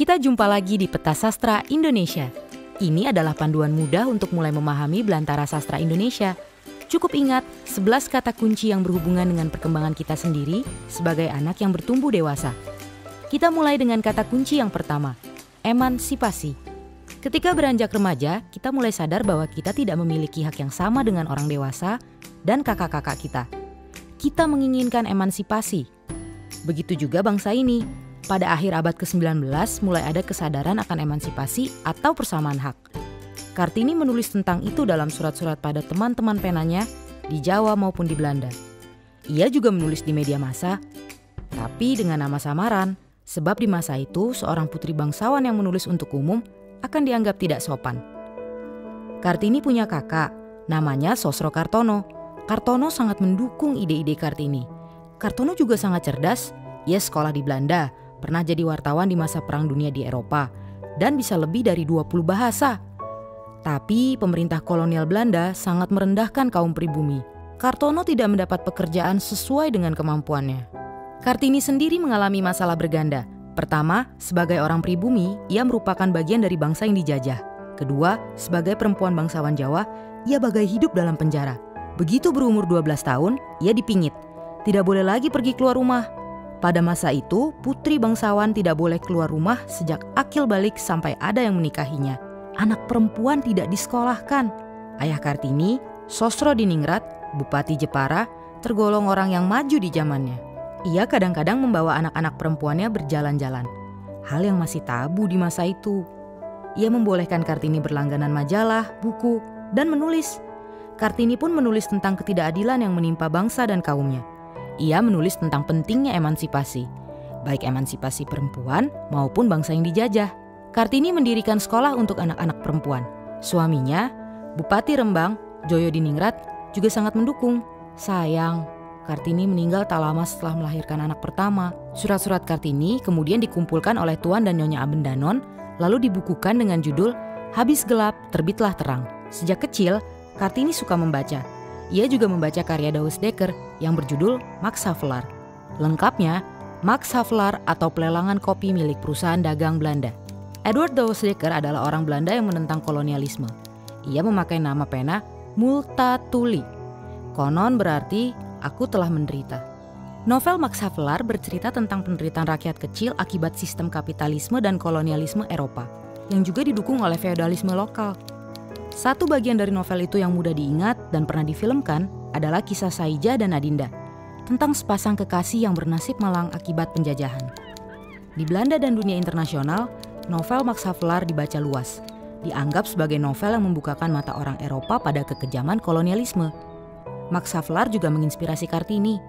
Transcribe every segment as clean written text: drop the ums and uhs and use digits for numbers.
Kita jumpa lagi di Peta Sastra Indonesia. Ini adalah panduan mudah untuk mulai memahami belantara sastra Indonesia. Cukup ingat 11 kata kunci yang berhubungan dengan perkembangan kita sendiri sebagai anak yang bertumbuh dewasa. Kita mulai dengan kata kunci yang pertama, emansipasi. Ketika beranjak remaja, kita mulai sadar bahwa kita tidak memiliki hak yang sama dengan orang dewasa dan kakak-kakak kita. Kita menginginkan emansipasi. Begitu juga bangsa ini. Pada akhir abad ke-19 mulai ada kesadaran akan emansipasi atau persamaan hak. Kartini menulis tentang itu dalam surat-surat pada teman-teman penanya di Jawa maupun di Belanda. Ia juga menulis di media massa, tapi dengan nama samaran, sebab di masa itu seorang putri bangsawan yang menulis untuk umum akan dianggap tidak sopan. Kartini punya kakak, namanya Sosro Kartono. Kartono sangat mendukung ide-ide Kartini. Kartono juga sangat cerdas, ia sekolah di Belanda, pernah jadi wartawan di masa Perang Dunia di Eropa, dan bisa lebih dari 20 bahasa. Tapi pemerintah kolonial Belanda sangat merendahkan kaum pribumi. Kartono tidak mendapat pekerjaan sesuai dengan kemampuannya. Kartini sendiri mengalami masalah berganda. Pertama, sebagai orang pribumi, ia merupakan bagian dari bangsa yang dijajah. Kedua, sebagai perempuan bangsawan Jawa, ia bagai hidup dalam penjara. Begitu berumur 12 tahun, ia dipingit. Tidak boleh lagi pergi keluar rumah. Pada masa itu, putri bangsawan tidak boleh keluar rumah sejak akil balik sampai ada yang menikahinya. Anak perempuan tidak disekolahkan. Ayah Kartini, Sosro Diningrat, Bupati Jepara, tergolong orang yang maju di zamannya. Ia kadang-kadang membawa anak-anak perempuannya berjalan-jalan. Hal yang masih tabu di masa itu. Ia membolehkan Kartini berlangganan majalah, buku, dan menulis. Kartini pun menulis tentang ketidakadilan yang menimpa bangsa dan kaumnya. Ia menulis tentang pentingnya emansipasi, baik emansipasi perempuan maupun bangsa yang dijajah. Kartini mendirikan sekolah untuk anak-anak perempuan. Suaminya, Bupati Rembang, Joyo Diningrat, juga sangat mendukung. Sayang, Kartini meninggal tak lama setelah melahirkan anak pertama. Surat-surat Kartini kemudian dikumpulkan oleh Tuan dan Nyonya Abendanon, lalu dibukukan dengan judul Habis Gelap, Terbitlah Terang. Sejak kecil, Kartini suka membaca. Ia juga membaca karya Douwe Dekker yang berjudul Max Havelaar. Lengkapnya, Max Havelaar atau pelelangan kopi milik perusahaan dagang Belanda. Edward Douwe Dekker adalah orang Belanda yang menentang kolonialisme. Ia memakai nama pena Multatuli. Konon berarti aku telah menderita. Novel Max Havelaar bercerita tentang penderitaan rakyat kecil akibat sistem kapitalisme dan kolonialisme Eropa, yang juga didukung oleh feodalisme lokal. Satu bagian dari novel itu yang mudah diingat dan pernah difilmkan adalah kisah Saija dan Adinda, tentang sepasang kekasih yang bernasib malang akibat penjajahan. Di Belanda dan dunia internasional, novel Max Havelaar dibaca luas, dianggap sebagai novel yang membukakan mata orang Eropa pada kekejaman kolonialisme. Max Havelaar juga menginspirasi Kartini,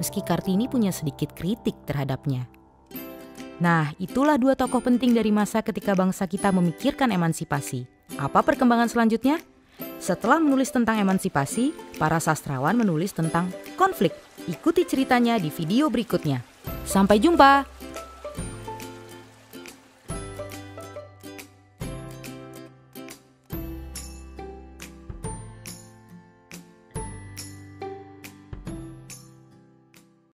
meski Kartini punya sedikit kritik terhadapnya. Nah, itulah dua tokoh penting dari masa ketika bangsa kita memikirkan emansipasi. Apa perkembangan selanjutnya? Setelah menulis tentang emansipasi, para sastrawan menulis tentang konflik. Ikuti ceritanya di video berikutnya. Sampai jumpa!